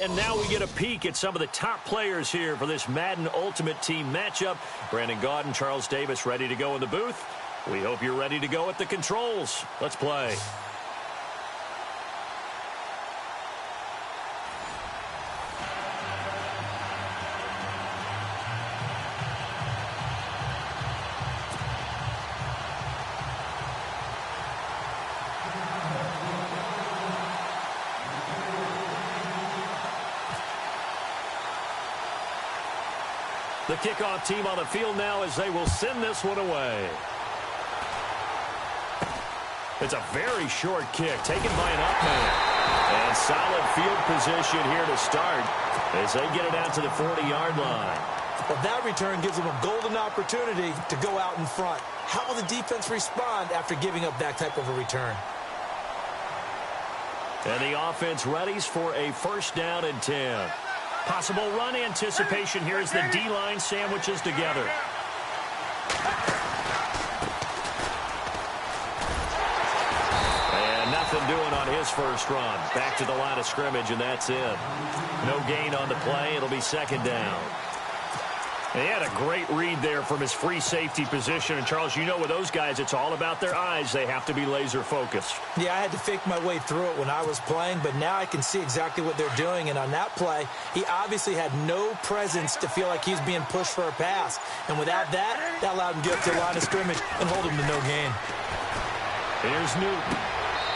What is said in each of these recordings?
And now we get a peek at some of the top players here for this Madden Ultimate Team matchup. Brandon Gaudin, Charles Davis ready to go in the booth. We hope you're ready to go at the controls. Let's play. The kickoff team on the field now as they will send this one away. It's a very short kick taken by an up man. And solid field position here to start as they get it out to the 40-yard line. Well, that return gives them a golden opportunity to go out in front. How will the defense respond after giving up that type of a return? And the offense readies for a first down and 10. Possible run anticipation here as the D-line sandwiches together. And nothing doing on his first run. Back to the line of scrimmage, and that's it. No gain on the play. It'll be second down. He had a great read there from his free safety position. And, Charles, you know with those guys, it's all about their eyes. They have to be laser-focused. Yeah, I had to fake my way through it when I was playing, but now I can see exactly what they're doing. And on that play, he obviously had no presence to feel like he's being pushed for a pass. And without that, that allowed him to get up to the line of scrimmage and hold him to no gain. Here's Newton.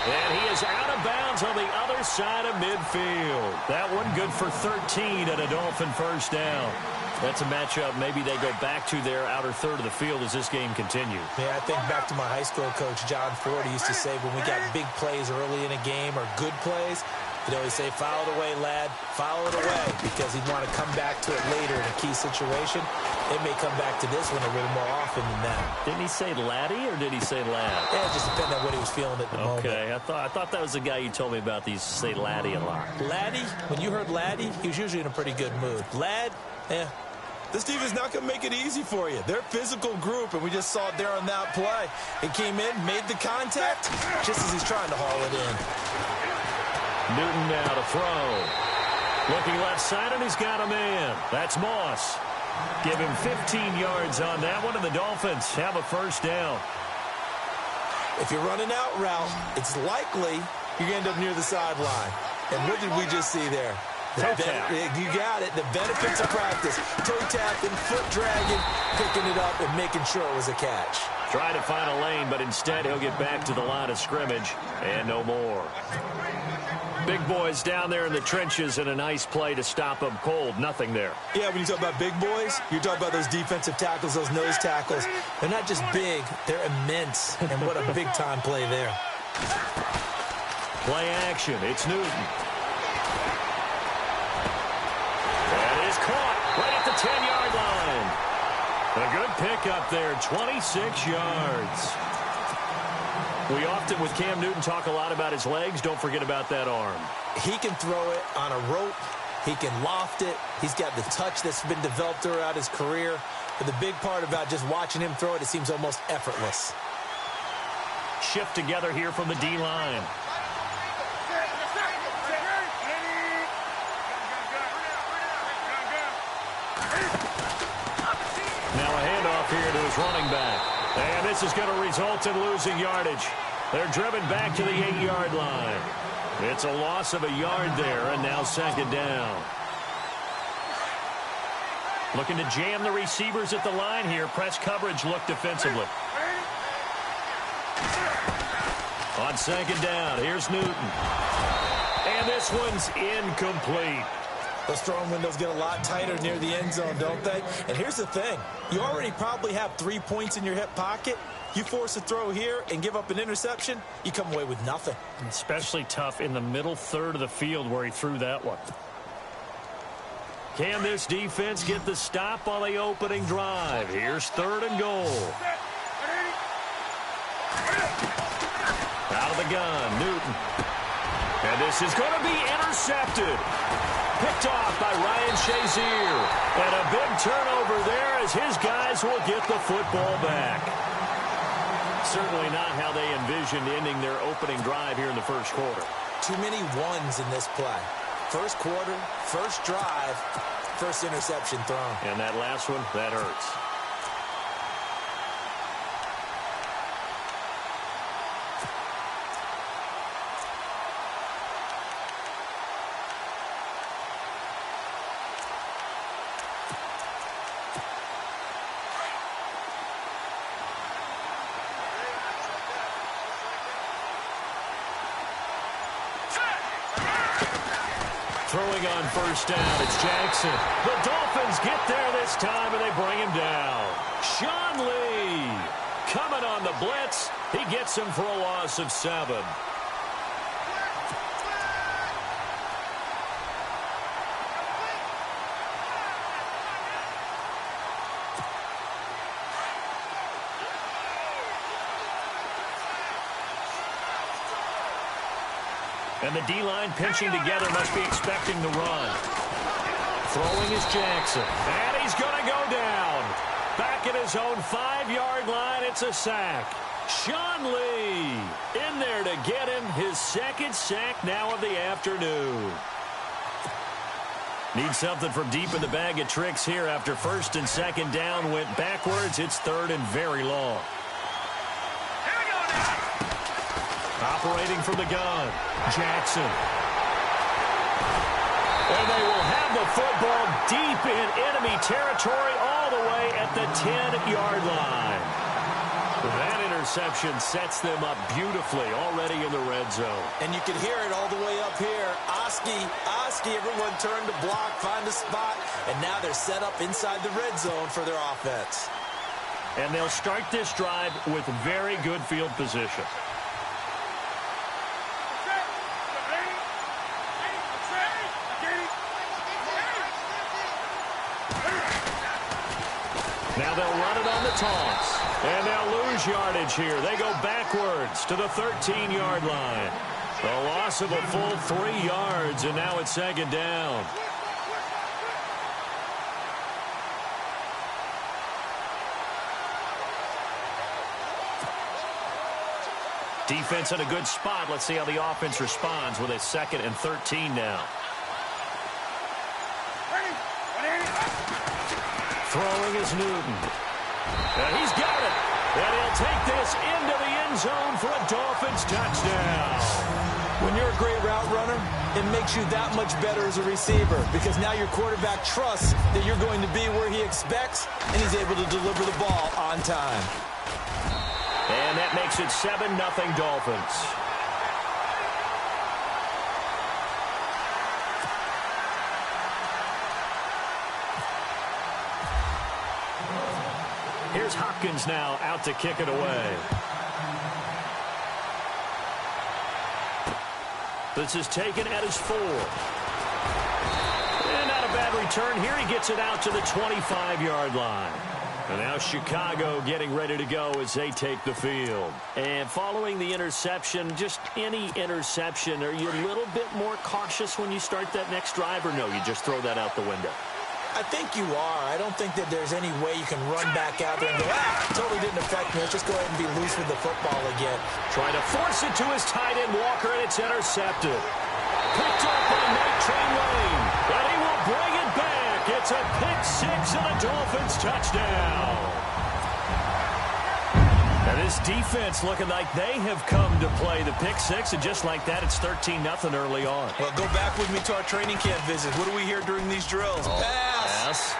And he is out of bounds on the other side of midfield. That one good for 13 at a Dolphin first down. That's a matchup maybe they go back to their outer third of the field as this game continues. Yeah, I think back to my high school coach, John Ford. He used to say when we got big plays early in a game or good plays, he'd always say, foul it away, lad, foul it away, because he'd want to come back to it later in a key situation. They may come back to this one a little more often than that. Didn't he say laddie or did he say lad? Yeah, it just depended on what he was feeling at the moment. Okay, I thought that was the guy you told me about. He used to say laddie a lot. Laddie, when you heard laddie, he was usually in a pretty good mood. Lad, yeah. This team is not going to make it easy for you. They're a physical group, and we just saw it there on that play. He came in, made the contact, just as he's trying to haul it in. Newton now to throw. Looking left side, and he's got a man. That's Moss. Give him 15 yards on that one, and the Dolphins have a first down. If you're running out route, it's likely you're going to end up near the sideline. And what did we just see there? Toe tap. You got it. The benefits of practice. Toe tapping, foot dragging, picking it up, and making sure it was a catch. Try to find a lane, but instead he'll get back to the line of scrimmage, and no more. Big boys down there in the trenches, and a nice play to stop them cold. Nothing there. Yeah, when you talk about big boys, you're talking about those defensive tackles, those nose tackles. They're not just big, they're immense. And what a big-time play there. Play action. It's Newton. Caught right at the 10-yard line. A good pickup there, 26 yards. We often, with Cam Newton, talk a lot about his legs. Don't forget about that arm. He can throw it on a rope. He can loft it. He's got the touch that's been developed throughout his career. But the big part about just watching him throw it, it seems almost effortless. Shift together here from the D-line. Now a handoff here to his running back. And this is going to result in losing yardage. They're driven back to the 8-yard line. It's a loss of a yard there, and now second down. Looking to jam the receivers at the line here. Press coverage look defensively. On second down, here's Newton. And this one's incomplete. Those throwing windows get a lot tighter near the end zone, don't they? And here's the thing. You already probably have 3 points in your hip pocket. You force a throw here and give up an interception, you come away with nothing. Especially tough in the middle third of the field where he threw that one. Can this defense get the stop on the opening drive? Here's third and goal. Out of the gun, Newton. And this is going to be intercepted. Picked off by Ryan Shazier. And a big turnover there as his guys will get the football back. Certainly not how they envisioned ending their opening drive here in the first quarter. Too many ones in this play. First quarter, first drive, first interception thrown. And that last one, that hurts. Throwing on first down, it's Jackson. The Dolphins get there this time, and they bring him down. Sean Lee coming on the blitz. He gets him for a loss of 7. And the D-line pinching together must be expecting the run. Throwing is Jackson. And he's going to go down. Back at his own 5-yard line, it's a sack. Sean Lee in there to get him his second sack now of the afternoon. Needs something from deep in the bag of tricks here after first and second down went backwards. It's third and very long. Operating from the gun, Jackson. And they will have the football deep in enemy territory all the way at the 10-yard line. That interception sets them up beautifully already in the red zone. And you can hear it all the way up here. Oski, everyone turned to block, find a spot, and now they're set up inside the red zone for their offense. And they'll start this drive with very good field position. Now they'll run it on the toss. And they'll lose yardage here. They go backwards to the 13-yard line. A loss of a full 3 yards, and now it's second down. Defense in a good spot. Let's see how the offense responds with a 2nd and 13 now. Throwing is Newton. And he's got it. And he'll take this into the end zone for a Dolphins touchdown. When you're a great route runner, it makes you that much better as a receiver because now your quarterback trusts that you're going to be where he expects, and he's able to deliver the ball on time. And that makes it 7-0 Dolphins. Here's Hopkins now out to kick it away. This is taken at his 4. And not a bad return here. He gets it out to the 25-yard line. And now Chicago getting ready to go as they take the field. And following the interception, just any interception, are you a little bit more cautious when you start that next drive, or no, you just throw that out the window? I think you are. I don't think that there's any way you can run back out there and go, totally didn't affect me. Let's just go ahead and be loose with the football again. Trying to force it to his tight end, Walker, and it's intercepted. Picked up by Night Train Lane, and he will bring it back. It's a pick 6 and a Dolphins touchdown. And this defense looking like they have come to play the pick 6, and just like that, it's 13-0 early on. Well, go back with me to our training camp visit. What do we hear during these drills? Pass.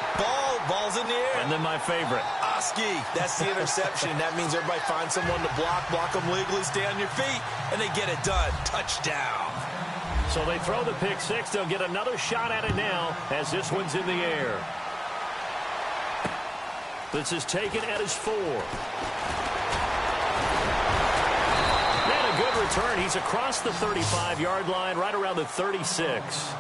Ball's in the air. And then my favorite. Oski. That's the interception. That means everybody finds someone to block them legally, stay on your feet, and they get it done. Touchdown. So they throw the pick 6. They'll get another shot at it now as this one's in the air. This is taken at his 4. And a good return. He's across the 35-yard line, right around the 36.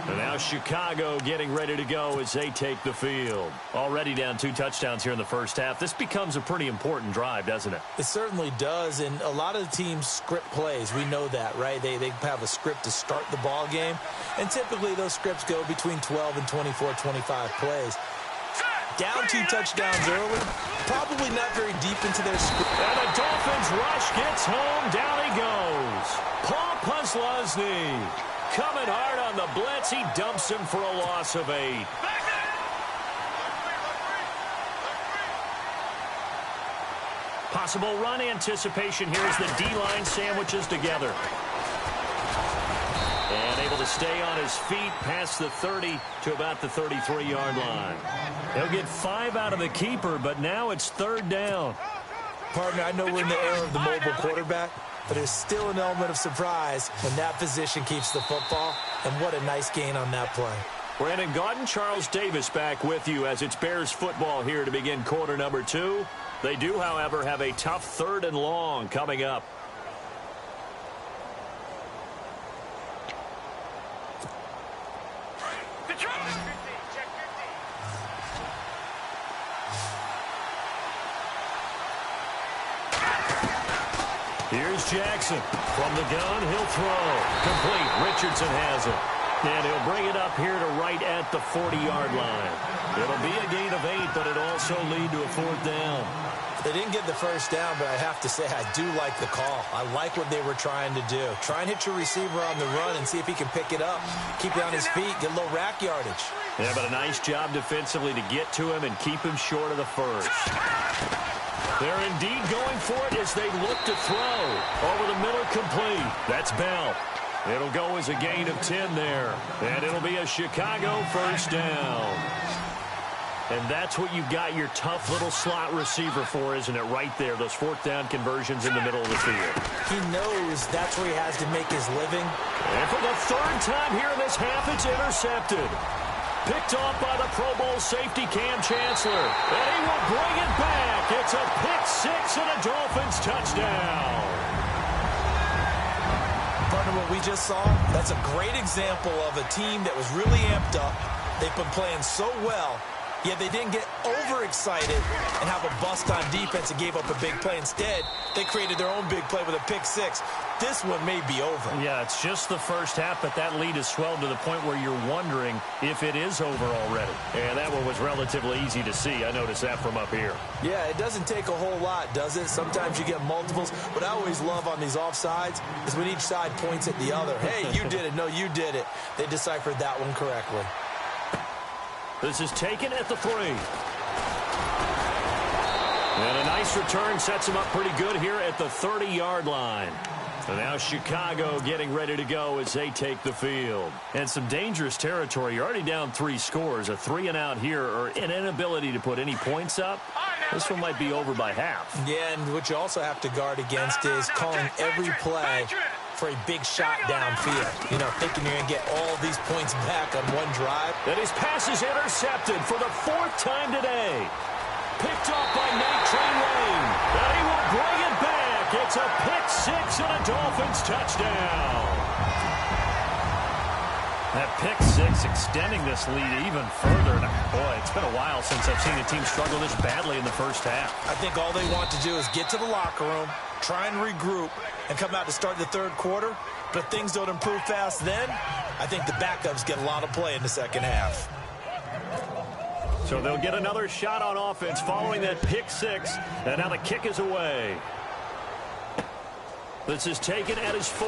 And now Chicago getting ready to go as they take the field. Already down 2 touchdowns here in the first half. This becomes a pretty important drive, doesn't it? It certainly does, and a lot of the teams script plays. We know that, right? They have a script to start the ball game, and typically those scripts go between 12 and 24, 25 plays. Down 2 touchdowns early, probably not very deep into their script. And the Dolphins rush gets home. Down he goes. Paul Posluszny. Coming hard on the blitz. He dumps him for a loss of 8. Possible run anticipation here as the D-line sandwiches together. And able to stay on his feet past the 30 to about the 33-yard line. He'll get 5 out of the keeper, but now it's 3rd down. Partner, I know we're in the era of the mobile quarterback, but there's still an element of surprise when that position keeps the football, and what a nice gain on that play. Brandon Gaudin, Charles Davis back with you as it's Bears football here to begin quarter number 2. They do, however, have a tough 3rd and long coming up. Here's Jackson. From the gun, he'll throw. Complete. Richardson has it. And he'll bring it up here to right at the 40-yard line. It'll be a gain of 8, but it'll also lead to a 4th down. They didn't get the first down, but I have to say I do like the call. I like what they were trying to do. Try and hit your receiver on the run and see if he can pick it up. Keep it on his feet, get a little rack yardage. Yeah, but a nice job defensively to get to him and keep him short of the first. They're indeed going for it as they look to throw. Over the middle, complete. That's Bell. It'll go as a gain of 10 there. And it'll be a Chicago first down. And that's what you've got your tough little slot receiver for, isn't it? Right there, those 4th down conversions in the middle of the field. He knows that's where he has to make his living. And for the 3rd time here in this half, it's intercepted. Picked off by the Pro Bowl safety Cam Chancellor. And he will bring it back. It's a pick-6 and a Dolphins touchdown. Partner, what we just saw, that's a great example of a team that was really amped up. They've been playing so well, yet they didn't get overexcited and have a bust on defense and gave up a big play. Instead, they created their own big play with a pick-6. This one may be over. Yeah, it's just the first half, but that lead has swelled to the point where you're wondering if it is over already. And that one was relatively easy to see. I noticed that from up here. Yeah, it doesn't take a whole lot, does it? Sometimes you get multiples. What I always love on these offsides is when each side points at the other. Hey, you did it. No, you did it. They deciphered that one correctly. This is taken at the 3. And a nice return sets him up pretty good here at the 30-yard line. And now Chicago getting ready to go as they take the field. And some dangerous territory. You're already down 3 scores. A 3-and-out here or an inability to put any points up. This one might be over by half. Yeah, and what you also have to guard against is calling every play for a big shot downfield. You know, thinking you're going to get all these points back on one drive. And his pass is intercepted for the 4th time today. Picked off by Night Train Lane. And he will bring it back. It's a pick-6 and a Dolphins touchdown. That pick-6 extending this lead even further. Boy, it's been a while since I've seen a team struggle this badly in the first half. I think all they want to do is get to the locker room, try and regroup, and come out to start the 3rd quarter. But if things don't improve fast then, I think the backups get a lot of play in the second half. So they'll get another shot on offense following that pick-6. And now the kick is away. This is taken at his 4.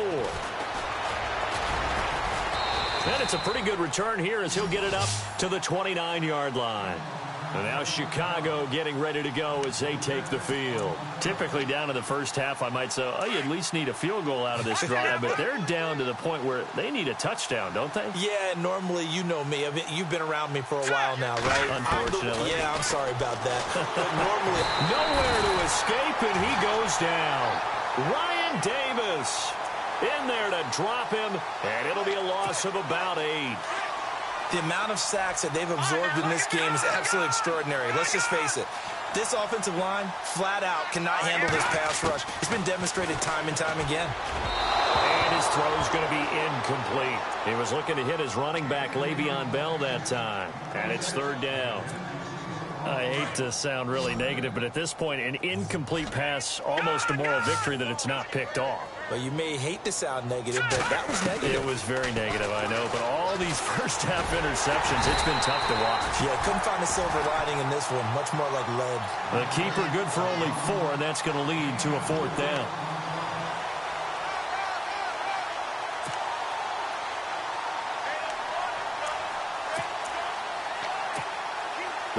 And it's a pretty good return here as he'll get it up to the 29-yard line. And now Chicago getting ready to go as they take the field. Typically down to the first half, I might say, oh, you at least need a field goal out of this drive. But they're down to the point where they need a touchdown, don't they? Yeah, normally, you know me. I mean, you've been around me for a while now, right? Unfortunately. Yeah, I'm sorry about that. But normally, nowhere to escape, and he goes down. Ryan Davis in there to drop him, and it'll be a loss of about 8. The amount of sacks that they've absorbed in this game is absolutely extraordinary. Let's just face it. This offensive line, flat out, cannot handle this pass rush. It's been demonstrated time and time again. And his throw's going to be incomplete. He was looking to hit his running back, Le'Veon Bell, that time. And it's 3rd down. I hate to sound really negative, but at this point, an incomplete pass, almost a moral victory that it's not picked off. Well, you may hate to sound negative, but that was negative. It was very negative, I know. But all these first-half interceptions, it's been tough to watch. Yeah, couldn't find a silver lining in this one. Much more like lead. The keeper good for only 4, and that's going to lead to a 4th down.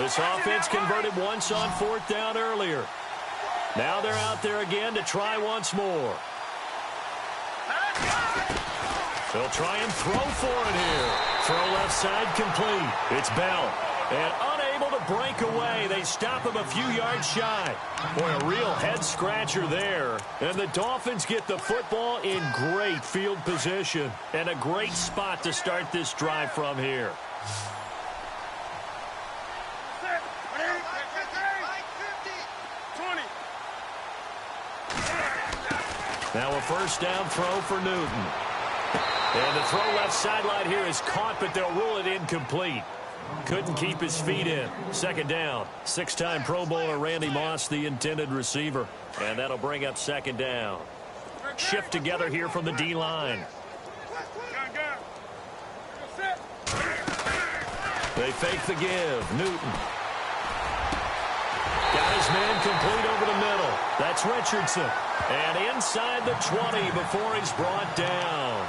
This offense converted once on 4th down earlier. Now they're out there again to try once more. They'll try and throw for it here. Throw left side complete. It's Bell. And unable to break away. They stop him a few yards shy. Boy, a real head-scratcher there. And the Dolphins get the football in great field position. And a great spot to start this drive from here. Now a first down throw for Newton. And the throw left sideline here is caught, but they'll rule it incomplete. Couldn't keep his feet in. 2nd down. 6-time Pro Bowler Randy Moss, the intended receiver. And that'll bring up 2nd down. Shift together here from the D-line. They fake the give. Newton. Got his man complete over the middle. That's Richardson. And inside the 20 before he's brought down.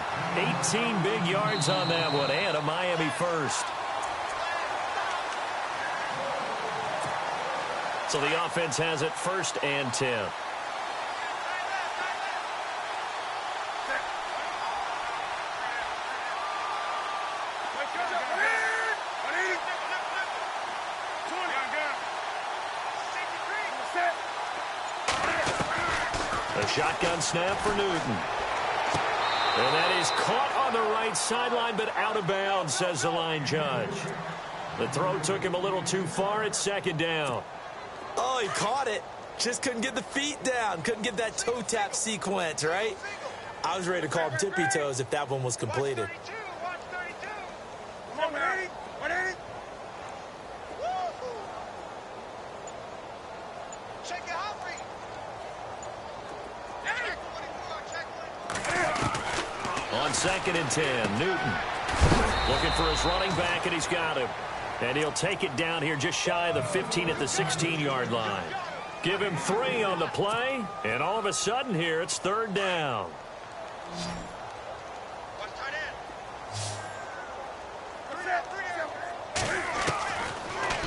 18 big yards on that one, and a Miami first. So the offense has it 1st and 10. A shotgun snap for Newton. And that is caught on the right sideline, but out of bounds, says the line judge. The throw took him a little too far. It's 2nd down. Oh, he caught it. Just couldn't get the feet down. Couldn't get that toe tap sequence, right? I was ready to call him tippy toes if that one was completed. On 2nd and 10, Newton looking for his running back, and he's got him. And he'll take it down here just shy of the 15 at the 16-yard line. Give him 3 on the play, and all of a sudden here it's 3rd down.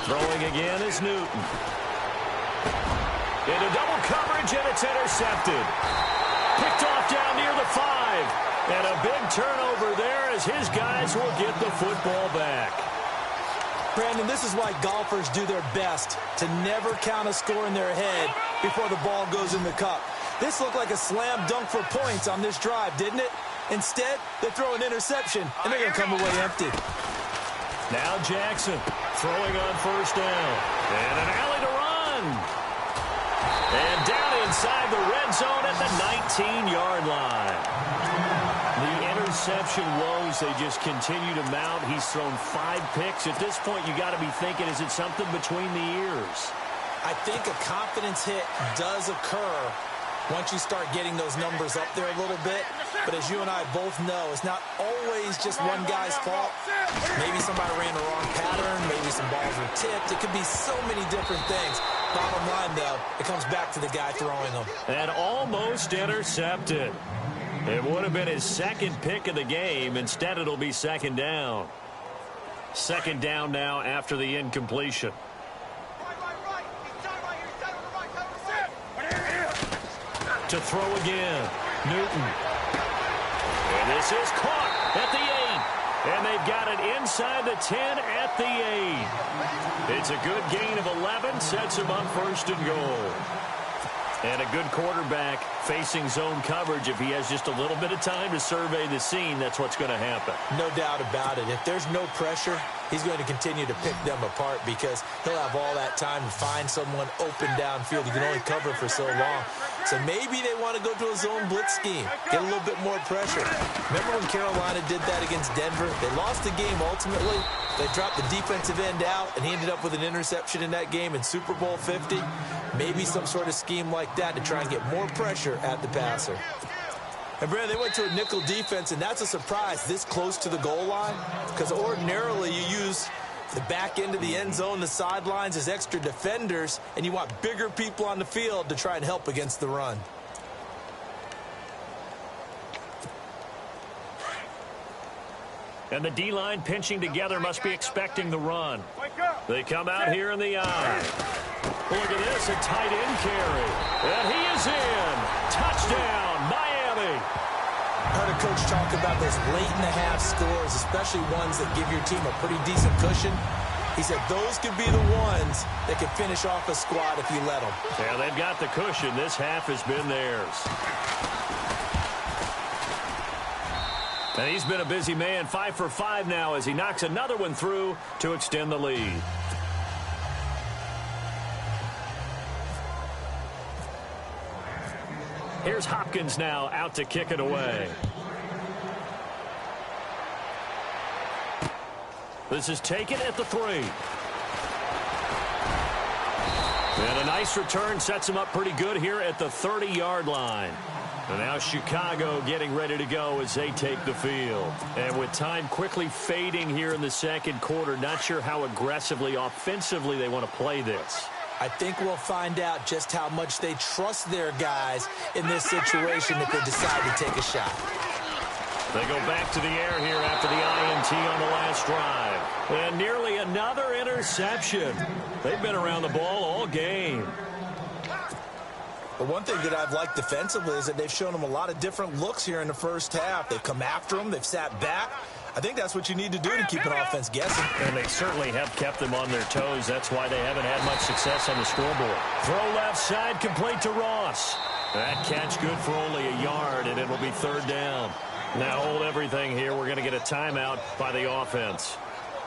Throwing again is Newton. Into double coverage, and it's intercepted. Picked off down near the 5. And a big turnover there as his guys will get the football back. Brandon, this is why golfers do their best to never count a score in their head before the ball goes in the cup. This looked like a slam dunk for points on this drive, didn't it? Instead, they throw an interception, and they're going to come away empty. Now Jackson throwing on 1st down. And an alley to run. And down inside the red zone at the 19-yard line. The interception woes, they just continue to mount. He's thrown 5 picks. At this point, you got to be thinking, is it something between the ears? I think a confidence hit does occur once you start getting those numbers up there a little bit. But as you and I both know, it's not always just one guy's fault. Maybe somebody ran the wrong pattern. Maybe some balls were tipped. It could be so many different things. Bottom line, though, it comes back to the guy throwing them. And almost intercepted. It would have been his 2nd pick of the game. Instead, it'll be 2nd down. 2nd down now after the incompletion. To throw again. Newton. And this is caught at the 8. And they've got it inside the 10 at the 8. It's a good gain of 11. Sets him up 1st and goal. And a good quarterback facing zone coverage. If he has just a little bit of time to survey the scene, that's what's going to happen. No doubt about it. If there's no pressure, he's going to continue to pick them apart because he'll have all that time to find someone open downfield. You can only cover for so long. So maybe they want to go to a zone blitz scheme, get a little bit more pressure. Remember when Carolina did that against Denver? They lost the game ultimately. They dropped the defensive end out, and he ended up with an interception in that game in Super Bowl 50. Maybe some sort of scheme like that to try and get more pressure at the passer. And, Brandon, they went to a nickel defense, and that's a surprise this close to the goal line because ordinarily you use the back end of the end zone, the sidelines as extra defenders, and you want bigger people on the field to try and help against the run. And the D-line pinching together must be expecting the run. Wake up! They come out here in the eye. Look at this, a tight end carry. And he is in. Touchdown, Miami. I heard a coach talk about those late-in-the-half scores, especially ones that give your team a pretty decent cushion. He said those could be the ones that could finish off a squad if you let them. Yeah, they've got the cushion. This half has been theirs. And he's been a busy man, 5 for 5 now as he knocks another one through to extend the lead. Here's Hopkins now out to kick it away. This is taken at the 3. And a nice return sets him up pretty good here at the 30-yard line. And now Chicago getting ready to go as they take the field. And with time quickly fading here in the second quarter, not sure how aggressively, offensively they want to play this. I think we'll find out just how much they trust their guys in this situation if they decide to take a shot. They go back to the air here after the INT on the last drive. And nearly another interception. They've been around the ball all game. But one thing that I've liked defensively is that they've shown them a lot of different looks here in the first half. They've come after them. They've sat back. I think that's what you need to do to keep an offense guessing. And they certainly have kept them on their toes. That's why they haven't had much success on the scoreboard. Throw left side, complete to Ross. That catch good for only a yard, and it'll be 3rd down. Now hold everything here. We're going to get a timeout by the offense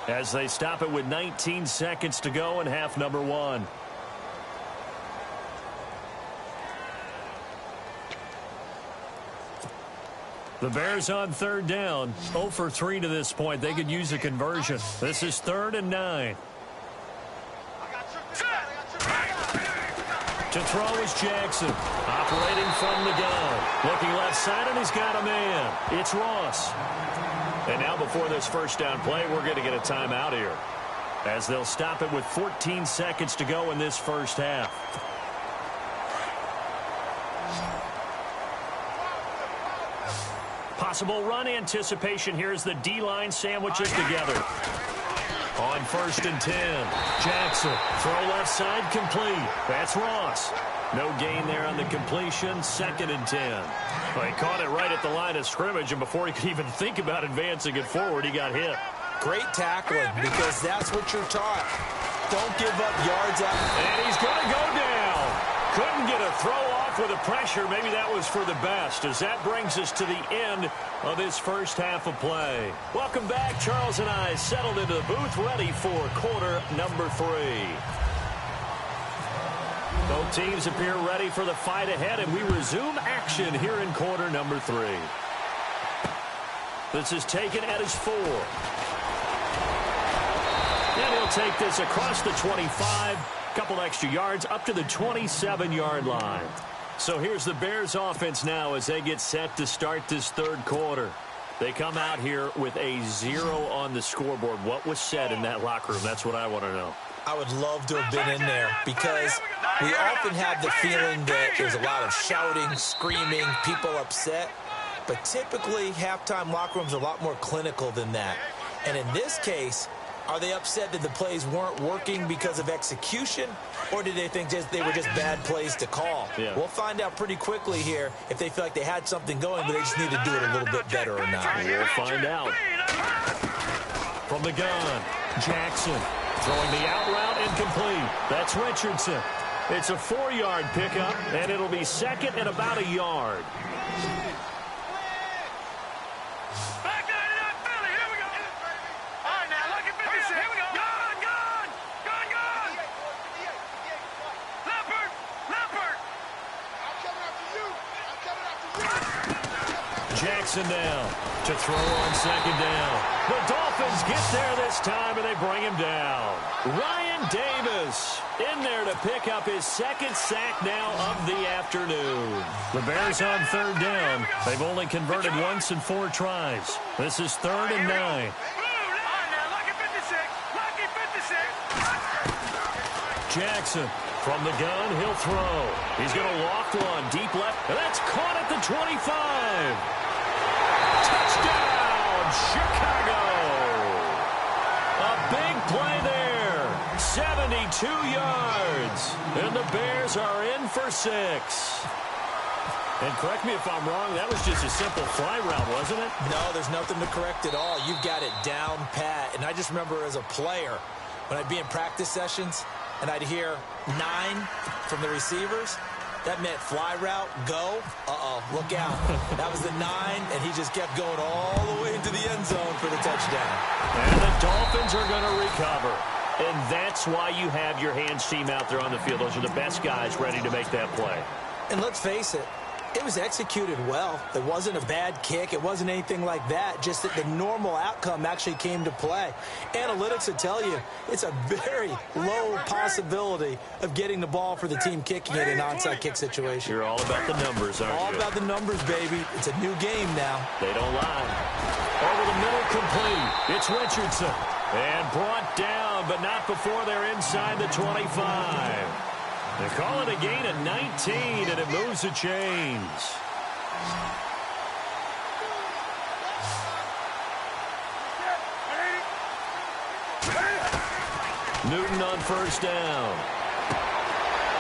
as they stop it with 19 seconds to go in half number 1. The Bears on 3rd down. 0 for 3 to this point. They could use a conversion. This is 3rd and 9. To throw is Jackson. Operating from the gun. Looking left side, and he's got a man. It's Ross. And now before this first down play, we're going to get a timeout here, as they'll stop it with 14 seconds to go in this first half. Possible run anticipation here as the D-line sandwiches together. On 1st and 10, Jackson, throw left side, complete. That's Ross. No gain there on the completion, 2nd and 10. Well, he caught it right at the line of scrimmage, and before he could even think about advancing it forward, he got hit. Great tackling, because that's what you're taught. Don't give up yards out. And he's going to go down. Couldn't get a throw off with the pressure. Maybe that was for the best, as that brings us to the end of this first half of play. Welcome back. Charles and I settled into the booth, ready for quarter number 3. Both teams appear ready for the fight ahead, and we resume action here in quarter number 3. This is taken at his 4. And he'll take this across the 25. Couple extra yards up to the 27-yard line. So here's the Bears offense now as they get set to start this 3rd quarter. They come out here with a 0 on the scoreboard. What was said in that locker room? That's what I want to know. I would love to have been in there, because we often have the feeling that there's a lot of shouting, screaming, people upset. But typically, halftime locker rooms are a lot more clinical than that. And in this case, are they upset that the plays weren't working because of execution, or did they think they were just bad plays to call? Yeah. We'll find out pretty quickly here if they feel like they had something going, but they just need to do it a little bit better or not. We'll find out. From the gun, Jackson throwing the out route incomplete. That's Richardson. It's a 4-yard pickup, and it'll be 2nd and about a yard. Jackson down to throw on 2nd down. The Dolphins get there this time, and they bring him down. Ryan Davis in there to pick up his 2nd sack now of the afternoon. The Bears on 3rd down. They've only converted once in 4 tries. This is 3rd and 9. Jackson from the gun, he'll throw. He's going to loft one deep left, and that's caught at the 25. Touchdown, Chicago! A big play there 72 yards. And the Bears are in for 6. And correct me if I'm wrong, that was just a simple fly route, wasn't it? No, there's nothing to correct at all. You've got it down pat. And I just remember as a player, when I'd be in practice sessions, and I'd hear 9 from the receivers, that meant fly route, go, look out. That was the 9, and he just kept going all the way into the end zone for the touchdown. And the Dolphins are going to recover. And that's why you have your hands team out there on the field. Those are the best guys ready to make that play. And let's face it, it was executed well. It wasn't a bad kick. It wasn't anything like that. Just that the normal outcome actually came to play. Analytics will tell you it's a very low possibility of getting the ball for the team kicking it in an onside kick situation. You're all about the numbers, aren't you? All about the numbers, baby. It's a new game now. They don't lie. Over the middle, complete. It's Richardson. And brought down, but not before they're inside the 25. They call it a gain of 19, and it moves the chains. Newton on first down.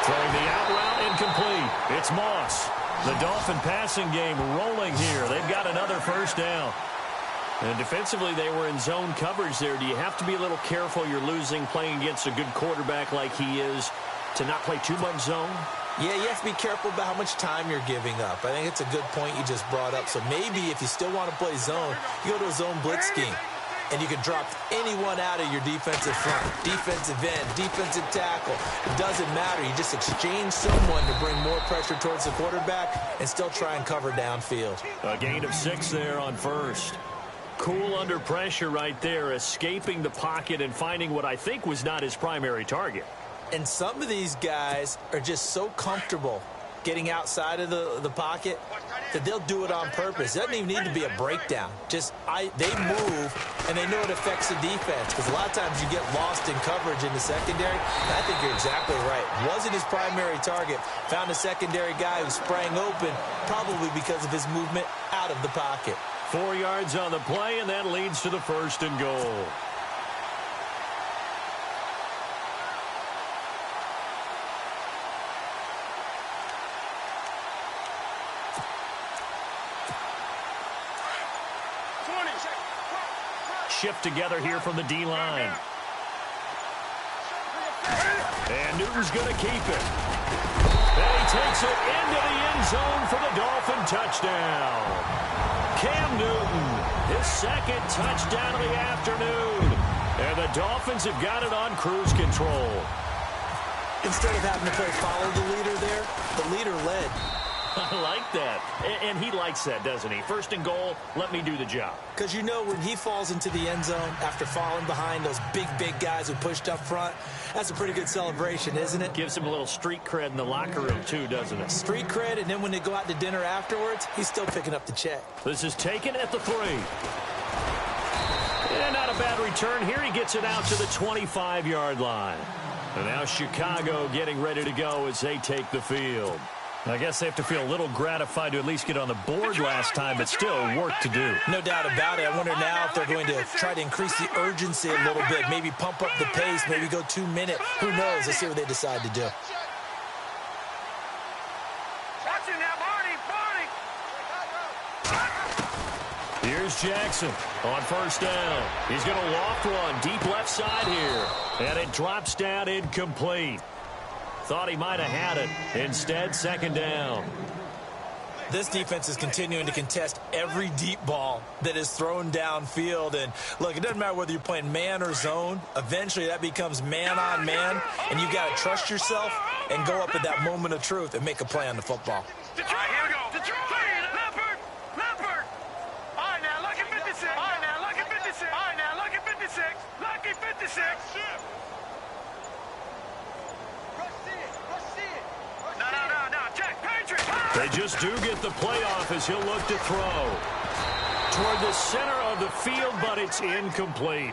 Throwing the out route, incomplete. It's Moss. The Dolphin passing game rolling here. They've got another first down. And defensively, they were in zone coverage there. Do you have to be a little careful? You're losing playing against a good quarterback like he is, to not play too much zone? Yeah, you have to be careful about how much time you're giving up. I think it's a good point you just brought up. So maybe if you still want to play zone, you go to a zone blitz scheme. And you can drop anyone out of your defensive front, defensive end, defensive tackle. It doesn't matter. You just exchange someone to bring more pressure towards the quarterback and still try and cover downfield. A gain of 6 there on first. Cool under pressure right there, escaping the pocket and finding what I think was not his primary target. And some of these guys are just so comfortable getting outside of the pocket that they'll do it on purpose. It doesn't even need to be a breakdown. They move, and they know it affects the defense, because a lot of times you get lost in coverage in the secondary. And I think you're exactly right. Wasn't his primary target. Found a secondary guy who sprang open, probably because of his movement out of the pocket. 4 yards on the play, and that leads to the 1st and goal. Shift together here from the D-line. And Newton's going to keep it. And he takes it into the end zone for the Dolphin touchdown. Cam Newton, his 2nd touchdown of the afternoon. And the Dolphins have got it on cruise control. Instead of having to play follow the leader there, the leader led. I like that. And he likes that, doesn't he? 1st and goal, let me do the job. Because you know when he falls into the end zone after falling behind those big guys who pushed up front, that's a pretty good celebration, isn't it? Gives him a little street cred in the locker room, too, doesn't it? Street cred, and then when they go out to dinner afterwards, he's still picking up the check. This is taken at the 3. And not a bad return here. He gets it out to the 25-yard line. And now Chicago getting ready to go as they take the field. I guess they have to feel a little gratified to at least get on the board last time, but still work to do. No doubt about it. I wonder now if they're going to try to increase the urgency a little bit, maybe pump up the pace, maybe go 2 minute. Who knows? Let's see what they decide to do. Here's Jackson on 1st down. He's going to loft one deep left side here, and it drops down incomplete. Thought he might have had it. Instead, 2nd down. This defense is continuing to contest every deep ball that is thrown downfield. And, look, it doesn't matter whether you're playing man or zone. Eventually, that becomes man on man, and you've got to trust yourself and go up at that moment of truth and make a play on the football. Detroit, here we go. Detroit, Leopard. All right, now, lucky 56. All right, now, lucky 56. All right, now, lucky 56. Lucky 56. They just do get the playoff as he'll look to throw. Toward the center of the field, but it's incomplete.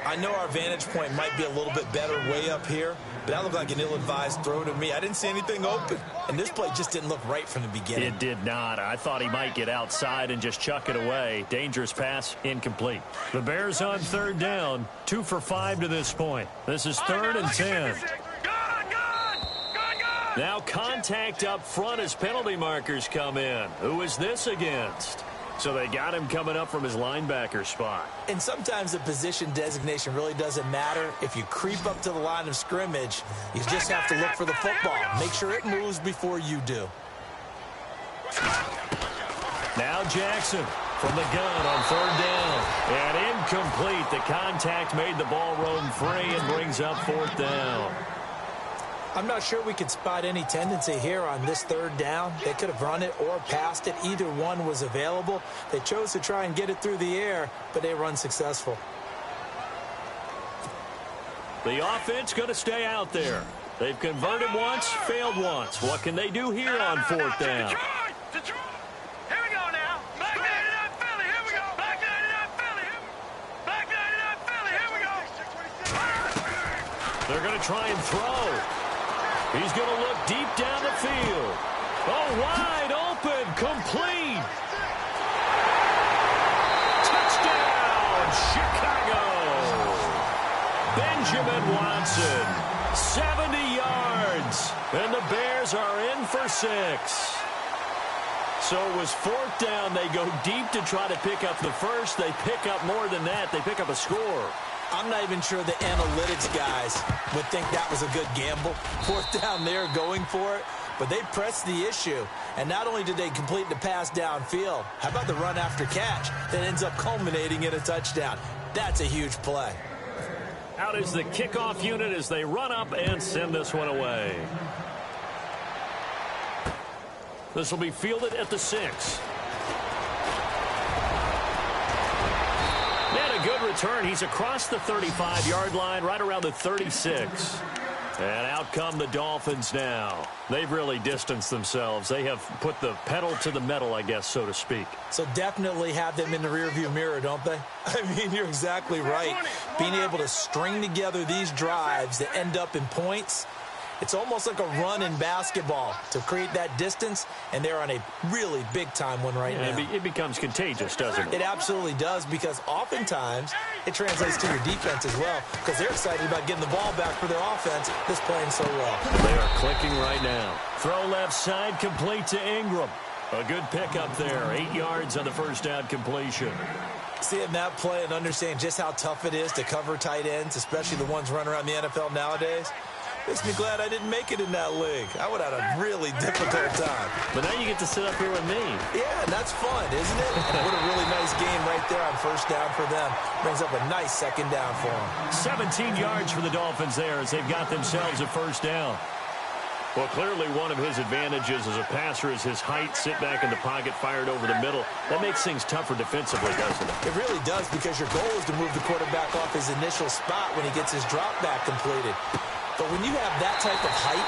I know our vantage point might be a little bit better way up here, but that looked like an ill-advised throw to me. I didn't see anything open, and this play just didn't look right from the beginning. It did not. I thought he might get outside and just chuck it away. Dangerous pass, incomplete. The Bears on third down, 2 for 5 to this point. This is 3rd and 10. Now contact up front as penalty markers come in. Who is this against? So they got him coming up from his linebacker spot. And sometimes the position designation really doesn't matter. If you creep up to the line of scrimmage, you just have to look for the football. Make sure it moves before you do. Now Jackson from the gun on 3rd down. And incomplete. The contact made the ball roam free and brings up 4th down. I'm not sure we could spot any tendency here on this 3rd down. They could have run it or passed it. Either one was available. They chose to try and get it through the air, but they were unsuccessful. The offense going to stay out there. They've converted once, failed once. What can they do here on 4th down? Detroit. Here we go now. Black 99 Philly. Here we go. Black 99 Philly. Black 99 Philly. Here we go. They're going to try and throw. He's going to look deep down the field. Oh, wide open, complete. Touchdown, Chicago. Benjamin Watson, 70 yards. And the Bears are in for 6. So it was 4th down. They go deep to try to pick up the first. They pick up more than that. They pick up a score. I'm not even sure the analytics guys would think that was a good gamble. 4th down there going for it, but they pressed the issue. And not only did they complete the pass downfield, how about the run after catch that ends up culminating in a touchdown? That's a huge play. Out is the kickoff unit as they run up and send this one away. This will be fielded at the 6. And a good return. He's across the 35-yard line, right around the 36. And out come the Dolphins now. They've really distanced themselves. They have put the pedal to the metal, I guess, so to speak. So definitely have them in the rearview mirror, don't they? I mean, you're exactly right. Being able to string together these drives that end up in points, it's almost like a run in basketball to create that distance, and they're on a really big-time one right now. It becomes contagious, doesn't it? It absolutely does, because oftentimes it translates to your defense as well, because they're excited about getting the ball back for their offense that's playing so well. They are clicking right now. Throw left side, complete to Ingram. A good pickup there. 8 yards on the first down completion. Seeing that play and understand just how tough it is to cover tight ends, especially the ones running around the NFL nowadays, makes me glad I didn't make it in that league. I would have had a really difficult time. But now you get to sit up here with me. Yeah, and that's fun, isn't it? And what a really nice game right there on 1st down for them. Brings up a nice 2nd down for them. 17 yards for the Dolphins there as they've got themselves a 1st down. Well, clearly one of his advantages as a passer is his height, sit back in the pocket, fired over the middle. That makes things tougher defensively, doesn't it? It really does, because your goal is to move the quarterback off his initial spot when he gets his drop back completed. But when you have that type of height,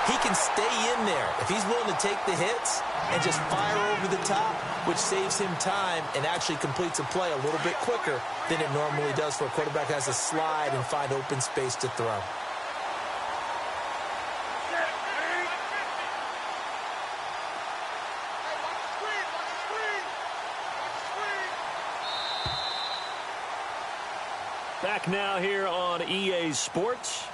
he can stay in there. If he's willing to take the hits and just fire over the top, which saves him time and actually completes a play a little bit quicker than it normally does for a quarterback who has to slide and find open space to throw. Back now here on EA Sports.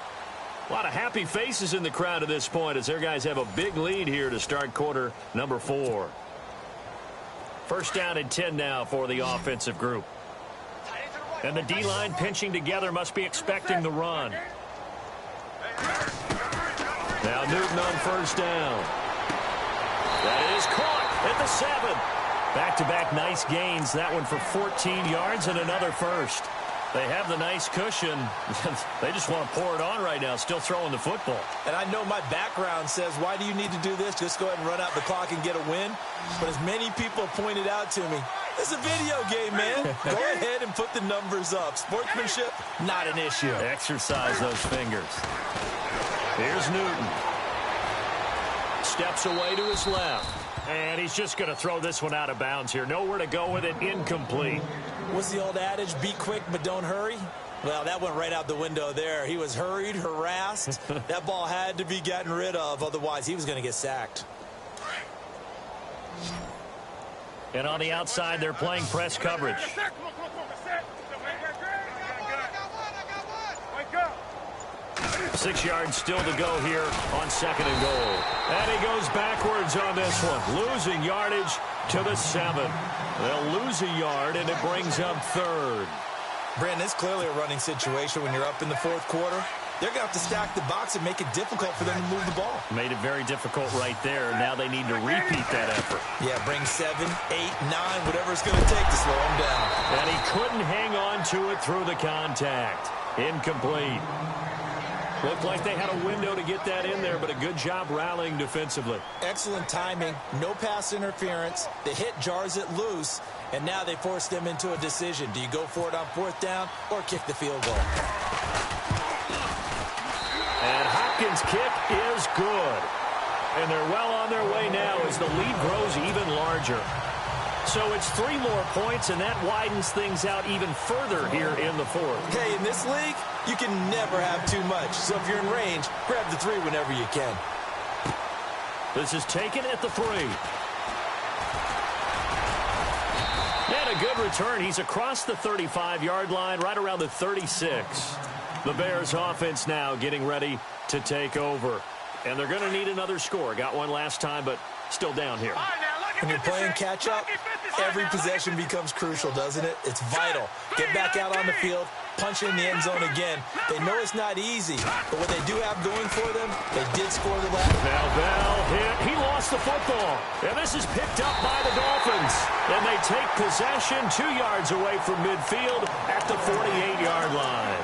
A lot of happy faces in the crowd at this point as their guys have a big lead here to start quarter number 4. 1st down and 10 now for the offensive group. And the D-line pinching together, must be expecting the run. Now Newton on 1st down. That is caught at the 7. Back-to-back nice gains. That one for 14 yards and another first. They have the nice cushion. They just want to pour it on right now, still throwing the football. And I know my background says, why do you need to do this? Just go ahead and run out the clock and get a win. But as many people pointed out to me, it's a video game, man. Go ahead and put the numbers up. Sportsmanship, not an issue. Exercise those fingers. Here's Newton. Steps away to his left. And he's just going to throw this one out of bounds here. Nowhere to go with it. Incomplete. What's the old adage? Be quick, but don't hurry. Well, that went right out the window there. He was hurried, harassed. That ball had to be gotten rid of, otherwise he was going to get sacked. And on the outside, they're playing press coverage. 6 yards still to go here on 2nd and goal. And he goes backwards on this one, losing yardage to the 7. They'll lose a yard, and it brings up 3rd. Brandon, it's clearly a running situation when you're up in the 4th quarter. They're going to have to stack the box and make it difficult for them to move the ball. Made it very difficult right there. Now they need to repeat that effort. Yeah, bring 7, 8, 9, whatever it's going to take to slow him down. And he couldn't hang on to it through the contact. Incomplete. Looked like they had a window to get that in there, but a good job rallying defensively. Excellent timing, no pass interference. The hit jars it loose, and now they force them into a decision. Do you go for it on 4th down or kick the field goal? And Hopkins' kick is good. And they're well on their way now as the lead grows even larger. So it's 3 more points, and that widens things out even further here in the 4th. Hey, in this league, you can never have too much. So if you're in range, grab the 3 whenever you can. This is taken at the 3. And a good return. He's across the 35-yard line, right around the 36. The Bears offense now getting ready to take over. And they're going to need another score. Got one last time, but still down here. When you're playing catch-up, every possession becomes crucial, doesn't it? It's vital. Get back out on the field, punch in the end zone again. They know it's not easy, but what they do have going for them, they did score the last. Now Bell hit. He lost the football. And this is picked up by the Dolphins. And they take possession 2 yards away from midfield at the 48-yard line.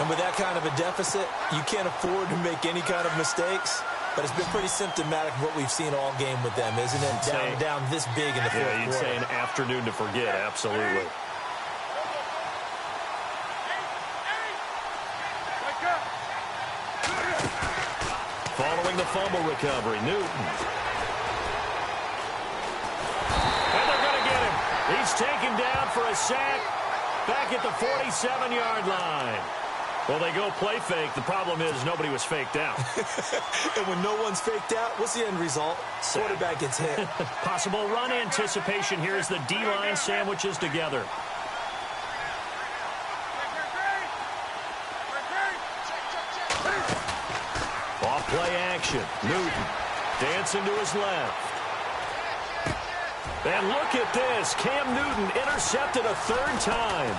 And with that kind of a deficit, you can't afford to make any kind of mistakes. But it's been pretty symptomatic of what we've seen all game with them, isn't it? Down this big in the 4th quarter. Yeah, you'd say an afternoon to forget, absolutely. Following the fumble recovery, Newton. And they're going to get him. He's taken down for a sack back at the 47-yard line. Well, they go play fake. The problem is nobody was faked out. And when no one's faked out, what's the end result? Quarterback gets hit. Possible run anticipation here as the D-line sandwiches together. Off play action. Newton dancing to his left. And look at this. Cam Newton intercepted a 3rd time.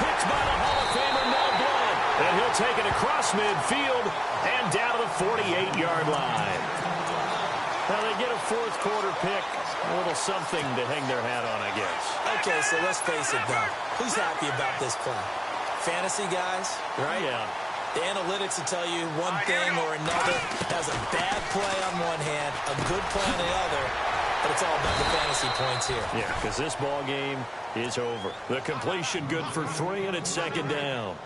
Picked by the Hall of Famer Mel Blount. And he'll take it across midfield and down to the 48-yard line. Now they get a 4th quarter pick. A little something to hang their hat on, I guess. Okay, so let's face it, though. Who's happy about this play? Fantasy guys, right? Yeah. The analytics will tell you one thing or another. Has a bad play on one hand, a good play on the other. But it's all about the fantasy points here. Yeah, because this ball game is over. The completion good for 3, and it's 2nd down.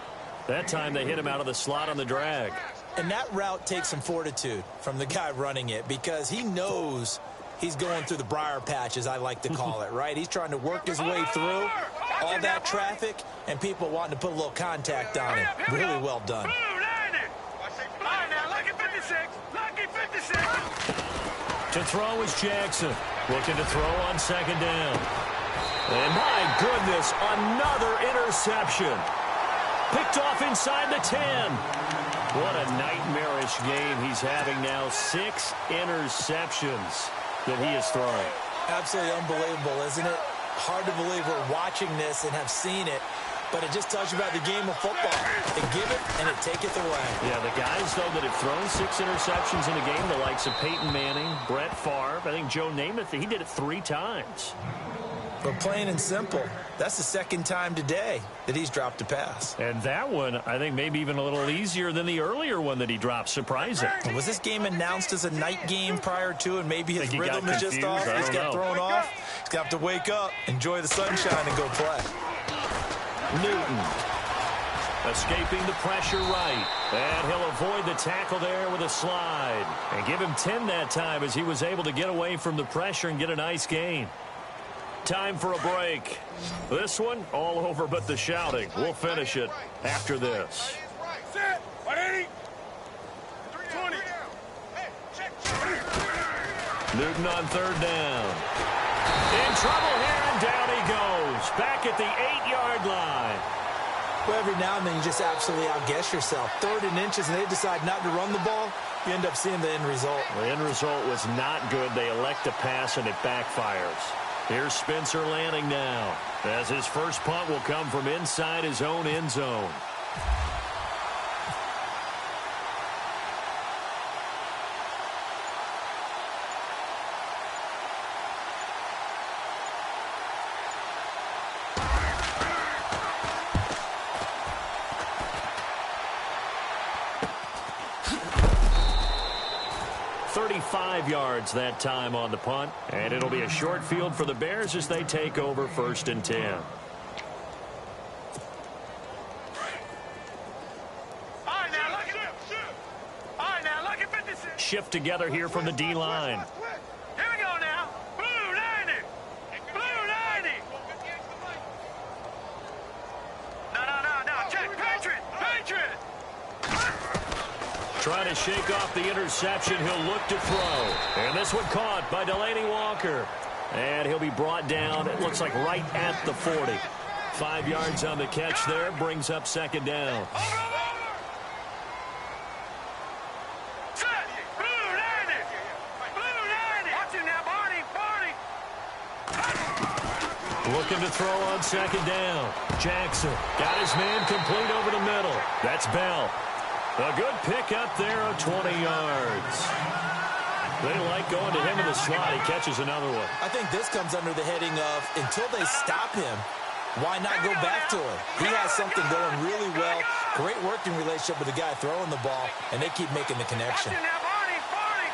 That time they hit him out of the slot on the drag. And that route takes some fortitude from the guy running it because he knows he's going through the briar patch, as I like to call it, right? He's trying to work his way through all that traffic and people wanting to put a little contact on him. Really well done. To throw is Jackson. Looking to throw on 2nd down. And my goodness, another interception. Picked off inside the 10. What a nightmarish game he's having now. 6 interceptions that he has thrown. Absolutely unbelievable, isn't it? Hard to believe we're watching this and have seen it. But it just tells you about the game of football. They give it and it taketh away. Yeah, the guys, though, that have thrown 6 interceptions in a game, the likes of Peyton Manning, Brett Favre, I think Joe Namath, he did it 3 times. But plain and simple, that's the 2nd time today that he's dropped a pass. And that one, I think, maybe even a little easier than the earlier one that he dropped. Surprising. Was this game announced as a night game prior to, and maybe his rhythm is just off? He's got thrown off. He's got to wake up, enjoy the sunshine, and go play. Newton escaping the pressure right. And he'll avoid the tackle there with a slide. And give him 10 that time as he was able to get away from the pressure and get a nice gain. Time for a break. This one, all over but the shouting. We'll finish it after this. Set. 180. 20. Newton on third down. In trouble here, and down he goes. Back at the 8-yard line. Well, every now and then you just absolutely outguess yourself. 3rd and inches, and they decide not to run the ball. You end up seeing the end result. The end result was not good. They elect to pass, and it backfires. Here's Spencer Lanning now, as his first punt will come from inside his own end zone. Yards that time on the punt, and it'll be a short field for the Bears as they take over 1st and 10. All right, now look at 56. Shift together here from the D-line. Here we go now. Blue 90. Blue 90. No. Check. Patriot. Trying to shake off the interception. He'll look to throw. And this one caught by Delaney Walker. And he'll be brought down, it looks like right at the 40. 5 yards on the catch there, brings up 2nd down. Set. Blue 90. Blue 90. Watch him now, Barney. Looking to throw on 2nd down. Jackson got his man complete over the middle. That's Bell. A good pick up there of 20 yards. They like going to him in the slot. He catches another one. I think this comes under the heading of, until they stop him, why not go back to him? He has something going really well. Great working relationship with the guy throwing the ball, and they keep making the connection. Watch him now, Barney.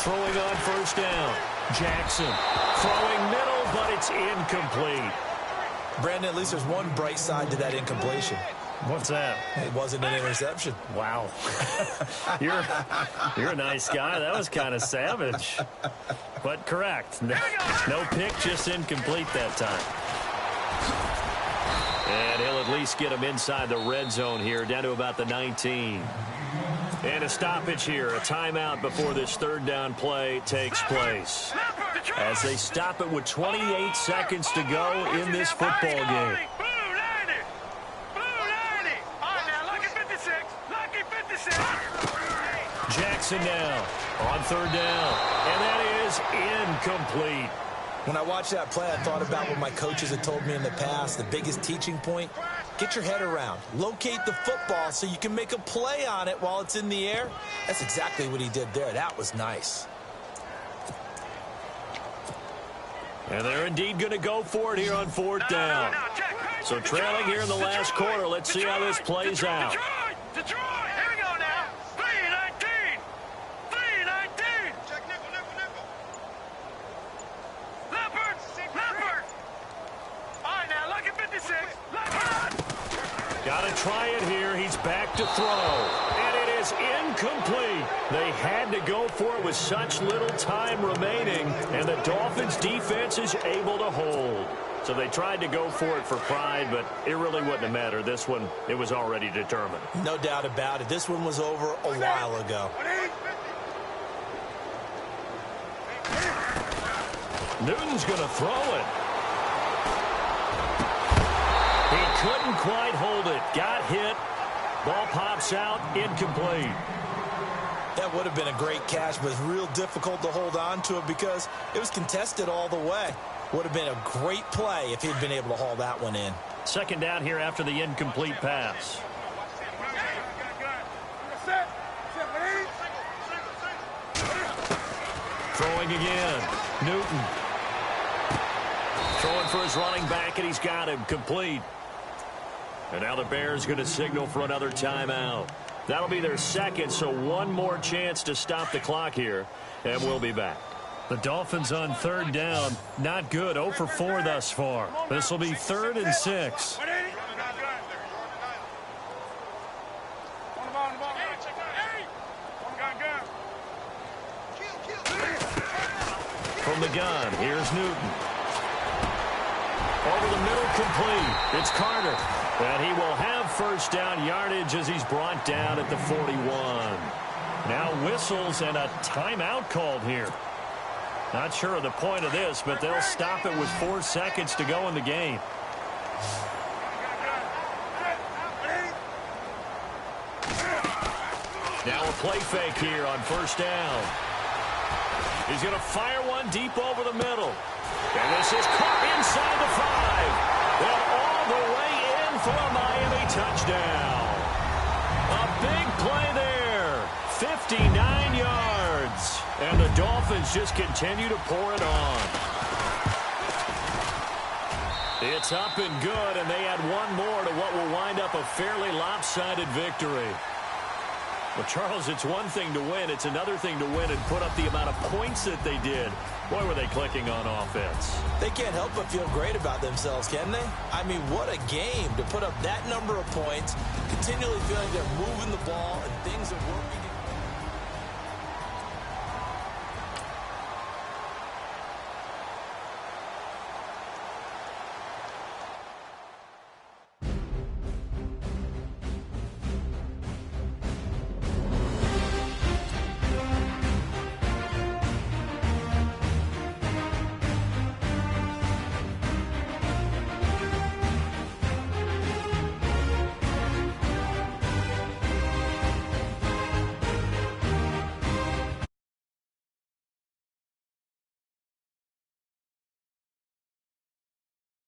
Throwing on 1st down. Jackson throwing middle, but it's incomplete. Brandon, at least there's one bright side to that incompletion. What's that? It wasn't an interception. Wow. You're a nice guy. That was kind of savage. But correct. No pick, just incomplete that time. And he'll at least get him inside the red zone here, down to about the 19. And a stoppage here, a timeout before this 3rd down play takes place. As they stop it with 28 seconds to go in this football game. Jackson now on 3rd down. And that is incomplete. When I watched that play, I thought about what my coaches had told me in the past. The biggest teaching point, get your head around. Locate the football so you can make a play on it while it's in the air. That's exactly what he did there. That was nice. And they're indeed going to go for it here on 4th down. So trailing here in the last quarter. Let's see how this plays out. Detroit! Here we go now. 3-19. 3-19. Check nickel. Leopard. All right, now look at 56. Leopard. Got to try it here. He's back to throw. And it is incomplete. They had to go for it with such little time remaining. And the Dolphins' defense is able to hold. So they tried to go for it for pride, but it really wouldn't have mattered. This one, it was already determined. No doubt about it. This one was over a while ago. Newton's going to throw it. He couldn't quite hold it. Got hit. Ball pops out. Incomplete. That would have been a great catch, but it's real difficult to hold on to it because it was contested all the way. Would have been a great play if he'd been able to haul that one in. 2nd down here after the incomplete pass. Throwing again. Newton. Throwing for his running back, and he's got him complete. And now the Bears going to signal for another timeout. That'll be their 2nd, so one more chance to stop the clock here, and we'll be back. The Dolphins on 3rd down. Not good. 0 for 4 thus far. This will be 3rd and 6. From the gun, here's Newton. Over the middle, complete. It's Carter. And he will have first down yardage as he's brought down at the 41. Now whistles and a timeout called here. Not sure of the point of this, but they'll stop it with 4 seconds to go in the game. Now a play fake here on first down. He's going to fire one deep over the middle. And this is caught inside the 5. And all the way in for a Miami touchdown. A big play there. 59 yards. And the Dolphins just continue to pour it on. It's up and good, and they add one more to what will wind up a fairly lopsided victory. Well, Charles, it's one thing to win. It's another thing to win and put up the amount of points that they did. Boy, were they clicking on offense. They can't help but feel great about themselves, can they? I mean, what a game to put up that number of points, continually feeling they're moving the ball and things are working.